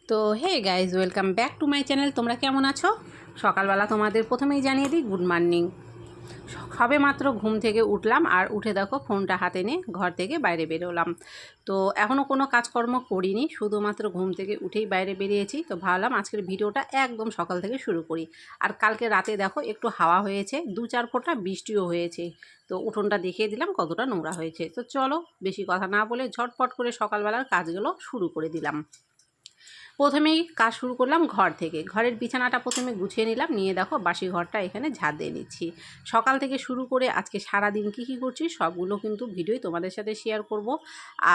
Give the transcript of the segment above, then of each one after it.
তো hey guys, welcome back to my channel. তোমরা কেমন আছো? সকালবেলা তোমাদের প্রথমেই জানিয়ে দিই গুড মর্নিং। সবে মাত্র ঘুম থেকে উঠলাম আর উঠে দেখো ফোনটা হাতে নিয়ে ঘর থেকে বাইরে বেরোলাম। তো এখনও কোনো কাজকর্ম করিনি, শুধুমাত্র ঘুম থেকে উঠেই বাইরে বেরিয়েছি। তো ভাবলাম আজকের ভিডিওটা একদম সকাল থেকে শুরু করি। আর কালকে রাতে দেখো একটু হাওয়া হয়েছে, 2-4 ফোঁটা বৃষ্টিও হয়েছে। তো উঠোনটা দেখিয়ে দিলাম কতটা নোংরা হয়েছে। তো চলো বেশি কথা না বলে ঝটপট করে সকালবেলার কাজগুলো শুরু করে দিলাম। প্রথমেই কাজ শুরু করলাম ঘর থেকে। ঘরের বিছানাটা প্রথমে গুছিয়ে নিলাম, নিয়ে দেখো বাসি ঘরটা এখানে ঝাড় দিয়ে নিচ্ছি। সকাল থেকে শুরু করে আজকে সারাদিন কী কী করছি সবগুলো কিন্তু ভিডিওই তোমাদের সাথে শেয়ার করব।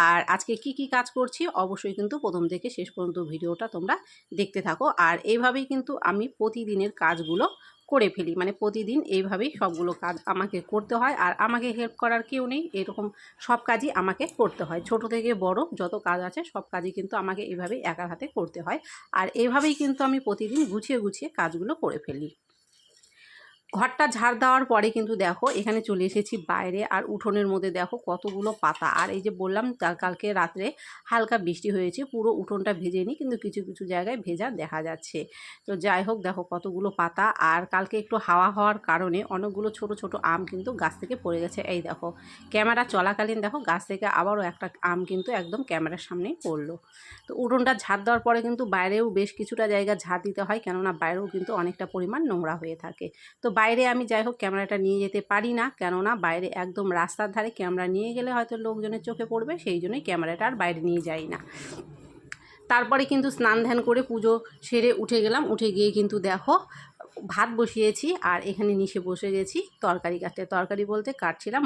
আর আজকে কি কি কাজ করছি অবশ্যই কিন্তু প্রথম থেকে শেষ পর্যন্ত ভিডিওটা তোমরা দেখতে থাকো। আর এইভাবেই কিন্তু আমি প্রতিদিনের কাজগুলো করে ফেলি, মানে প্রতিদিন এইভাবেই সবগুলো কাজ আমাকে করতে হয়। আর আমাকে হেল্প করার কেউ নেই, এরকম সব কাজই আমাকে করতে হয়। ছোট থেকে বড় যত কাজ আছে সব কাজই কিন্তু আমাকে এভাবেই একার হাতে করতে হয়। আর এভাবেই কিন্তু আমি প্রতিদিন গুছিয়ে গুছিয়ে কাজগুলো করে ফেলি। ঘরটা ঝাড় দেওয়ার পরে কিন্তু দেখো এখানে চলে এসেছি বাইরে। আর উঠোনের মধ্যে দেখো কতগুলো পাতা। আর এই যে বললাম কালকে রাত্রে হালকা বৃষ্টি হয়েছে, পুরো উঠোনটা ভেজেনি কিন্তু কিছু কিছু জায়গায় ভেজা দেখা যাচ্ছে। তো যাই হোক, দেখো কতগুলো পাতা। আর কালকে একটু হাওয়া হওয়ার কারণে অনেকগুলো ছোট ছোট আম কিন্তু গাছ থেকে পড়ে গেছে। এই দেখো ক্যামেরা চলাকালীন দেখো গাছ থেকে আবারও একটা আম কিন্তু একদম ক্যামেরার সামনেই পড়লো। তো উঠোনটা ঝাড় দেওয়ার পরে কিন্তু বাইরেও বেশ কিছুটা জায়গা ঝাড় দিতে হয়, কেননা বাইরেও কিন্তু অনেকটা পরিমাণ নোংরা হয়ে থাকে। তো বাইরে আমি যাই হোক ক্যামেরাটা নিয়ে যেতে পারি না, কেননা বাইরে একদম রাস্তার ধারে ক্যামেরা নিয়ে গেলে হয়তো লোকজনের চোখে পড়বে, সেই জন্যই ক্যামেরাটা আর বাইরে নিয়ে যাই না। তারপরে কিন্তু স্নান ধ্যান করে পুজো সেরে উঠে গেলাম। উঠে গিয়ে কিন্তু দেখো ভাত বসিয়েছি আর এখানে নিচে বসে গেছি তরকারি কাটতে। তরকারি বলতে কাটছিলাম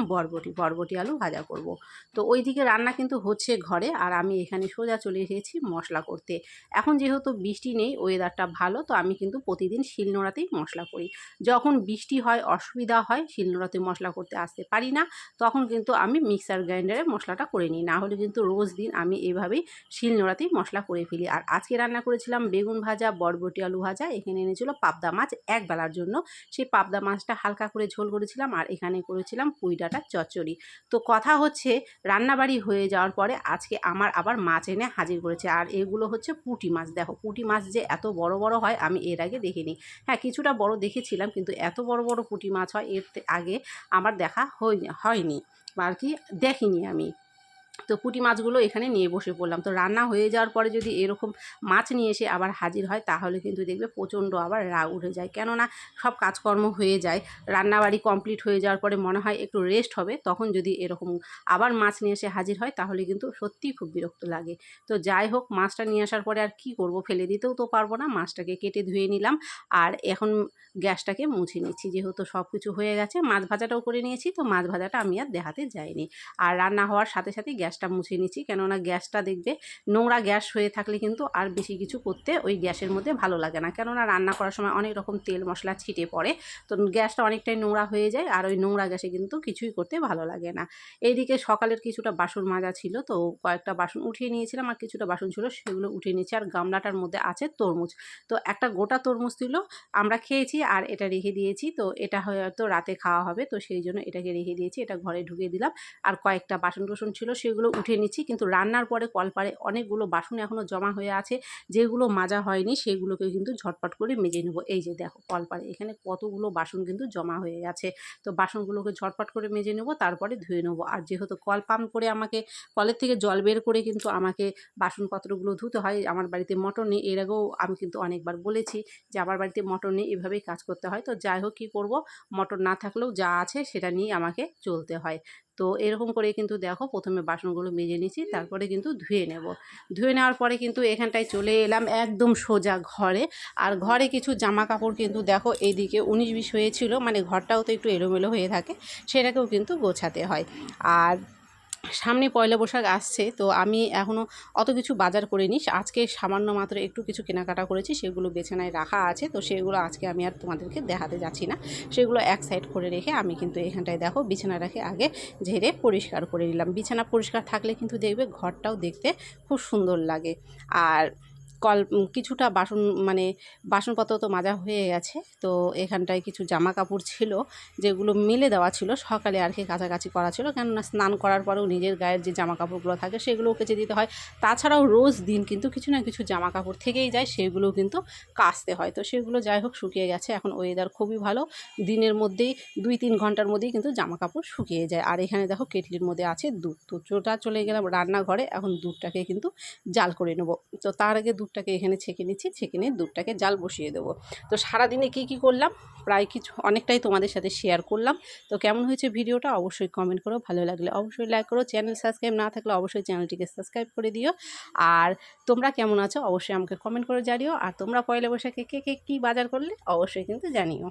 বরবটি আলু ভাজা করব। তো ওইদিকে রান্না কিন্তু হচ্ছে ঘরে, আর আমি এখানে সোজা চলে এসেছি মশলা করতে। এখন যেহেতু বৃষ্টি নেই, ওয়েদারটা ভালো, তো আমি কিন্তু প্রতিদিন শিলনোড়াতেই মশলা করি। যখন বৃষ্টি হয় অসুবিধা হয়, শিলনোড়াতে মশলা করতে আসতে পারি না, তখন কিন্তু আমি মিক্সার গ্রাইন্ডারে মশলাটা করে নিই। না হলে কিন্তু রোজ দিন আমি এভাবেই শিলনোড়াতেই মশলা করে ফেলি। আর আজকে রান্না করেছিলাম বেগুন ভাজা, বরবটি আলু ভাজা। এখানে এনেছিল পাবদা মাছ এক বেলার জন্য, সেই পাবদা মাছটা হালকা করে ঝোল করেছিলাম। আর এখানে করেছিলাম পুঁই ডাঁটার চচ্চড়ি। তো কথা হচ্ছে রান্নাবাড়ি হয়ে যাওয়ার পরে আজকে আমার আবার মাছ এনে হাজির করেছে। আর এগুলো হচ্ছে পুঁটি মাছ। দেখো পুঁটি মাছ যে এত বড় বড় হয় আমি এর আগে দেখিনি। হ্যাঁ, কিছুটা বড় দেখেছিলাম, কিন্তু এত বড় বড় পুঁটি মাছ হয় এর আগে আমার দেখা হয়নি, আর কি দেখিনি আমি। তো পুঁটি মাছগুলো এখানে নিয়ে বসে পড়লাম। তো রান্না হয়ে যাওয়ার পরে যদি এরকম মাছ নিয়ে এসে আবার হাজির হয়, তাহলে কিন্তু দেখবে প্রচণ্ড আবার রাগ উঠে যায়, কেননা সব কাজকর্ম হয়ে যায়, রান্নাবাড়ি কমপ্লিট হয়ে যাওয়ার পরে মনে হয় একটু রেস্ট হবে, তখন যদি এরকম আবার মাছ নিয়ে এসে হাজির হয় তাহলে কিন্তু সত্যিই খুব বিরক্ত লাগে। তো যাই হোক, মাছটা নিয়ে আসার পরে আর কি করব, ফেলে দিতেও তো পারবো না। মাছটাকে কেটে ধুয়ে নিলাম আর এখন গ্যাসটাকে মুছে নিচ্ছি। যেহেতু সব কিছু হয়ে গেছে, মাছ ভাজাটাও করে নিয়েছি, তো মাছ ভাজাটা আমি আর দেখাতে যাইনি। আর রান্না হওয়ার সাথে সাথে গ্যাসটা মুছে নিচ্ছি, কেননা গ্যাসটা দেখবে নোংরা গ্যাস হয়ে থাকলে কিন্তু আর বেশি কিছু করতে ওই গ্যাসের মধ্যে ভালো লাগে না, কেননা রান্না করার সময় অনেক রকম তেল মশলা ছিটে পড়ে, তো গ্যাসটা অনেকটাই নোংরা হয়ে যায়। আর ওই নোংরা গ্যাসে কিন্তু কিছুই করতে ভালো লাগে না। এইদিকে সকালের কিছুটা বাসন মাজা ছিল, তো কয়েকটা বাসন উঠিয়ে নিয়েছিলাম, আর কিছুটা বাসন ছিল সেগুলো উঠিয়ে নিয়েছি। আর গামলাটার মধ্যে আছে তরমুজ, তো একটা গোটা তরমুজ ছিল, আমরা খেয়েছি আর এটা রেখে দিয়েছি। তো এটা হয়তো রাতে খাওয়া হবে, তো সেই জন্য এটাকে রেখে দিয়েছি, এটা ঘরে ঢুকিয়ে দিলাম। আর কয়েকটা বাসন টাসন ছিল সেগুলো উঠে নিচ্ছি, কিন্তু রান্নার পরে কলপারে অনেকগুলো বাসন এখনও জমা হয়ে আছে, যেগুলো মাজা হয়নি সেগুলোকে কিন্তু ঝটপট করে মেজে নেব। এই যে দেখো কলপারে এখানে কতগুলো বাসন কিন্তু জমা হয়ে গেছে, তো বাসনগুলোকে ঝটপট করে মেজে নেব, তারপরে ধুয়ে নেবো। আর যেহেতু কল পাম্প করে আমাকে কলের থেকে জল বের করে কিন্তু আমাকে বাসনপত্রগুলো ধুতে হয়, আমার বাড়িতে মোটর নেই। এর আগেও আমি কিন্তু অনেকবার বলেছি যে আমার বাড়িতে মোটর নেই, এভাবেই কাজ করতে হয়। তো যাই হোক, কী করব, মোটর না থাকলেও যা আছে সেটা নিয়ে আমাকে চলতে হয়। তো এরকম করে কিন্তু দেখো প্রথমে বাসনগুলো মেজে নিচ্ছি, তারপরে কিন্তু ধুয়ে নেব। ধুয়ে নেওয়ার পরে কিন্তু এখানটায় চলে এলাম একদম সোজা ঘরে। আর ঘরে কিছু জামা কাপড় কিন্তু দেখো এইদিকে 19-20 হয়েছিল, মানে ঘরটাও তো একটু এলোমেলো হয়ে থাকে, সেটাকেও কিন্তু গোছাতে হয়। আর সামনে পয়লা বৈশাখ আসছে, তো আমি এখনও অত কিছু বাজার করিনি। আজকে সামান্য মাত্র একটু কিছু কেনাকাটা করেছি, সেগুলো বিছানায় রাখা আছে, তো সেগুলো আজকে আমি আর তোমাদেরকে দেখাতে যাচ্ছি না। সেগুলো এক সাইড করে রেখে আমি কিন্তু এখানটায় দেখো বিছানা রেখে আগে ঝেড়ে পরিষ্কার করে নিলাম। বিছানা পরিষ্কার থাকলে কিন্তু দেখবে ঘরটাও দেখতে খুব সুন্দর লাগে। আর কিছুটা বাসন মানে বাসনপত্র তো মাজা হয়ে গেছে। তো এখানটায় কিছু জামা কাপড় ছিল যেগুলো মেলে দেওয়া ছিল, সকালে আর কি কাছাকাছি করা ছিল, কেননা স্নান করার পরেও নিজের গায়ের যে জামা কাপড়গুলো থাকে সেগুলোও কেচে দিতে হয়। তাছাড়াও রোজ দিন কিন্তু কিছু না কিছু জামা কাপড় থেকেই যায়, সেগুলোও কিন্তু কাচতে হয়। তো সেগুলো যাই হোক শুকিয়ে গেছে। এখন ওয়েদার খুবই ভালো, দিনের মধ্যেই 2-3 ঘন্টার মধ্যেই কিন্তু জামা কাপড় শুকিয়ে যায়। আর এখানে দেখো কেটলির মধ্যে আছে দুধ। তো চোটা চলে গেলাম রান্নাঘরে, এখন দুধটাকে কিন্তু জাল করে নেব। তো তার আগে দুধটাকে এখানে ছেঁকে নিচ্ছি, ছেঁকে নিয়ে দুধটাকে জাল বসিয়ে দেবো। তো সারাদিনে কী করলাম প্রায় কিছু অনেকটাই তোমাদের সাথে শেয়ার করলাম। তো কেমন হয়েছে ভিডিওটা অবশ্যই কমেন্ট করো, ভালো লাগলে অবশ্যই লাইক করো, চ্যানেল সাবস্ক্রাইব না থাকলে অবশ্যই চ্যানেলটিকে সাবস্ক্রাইব করে দিও। আর তোমরা কেমন আছো অবশ্যই আমাকে কমেন্ট করে জানিও। আর তোমরা পয়লা বৈশাখে কে কী বাজার করলে অবশ্যই কিন্তু জানিও।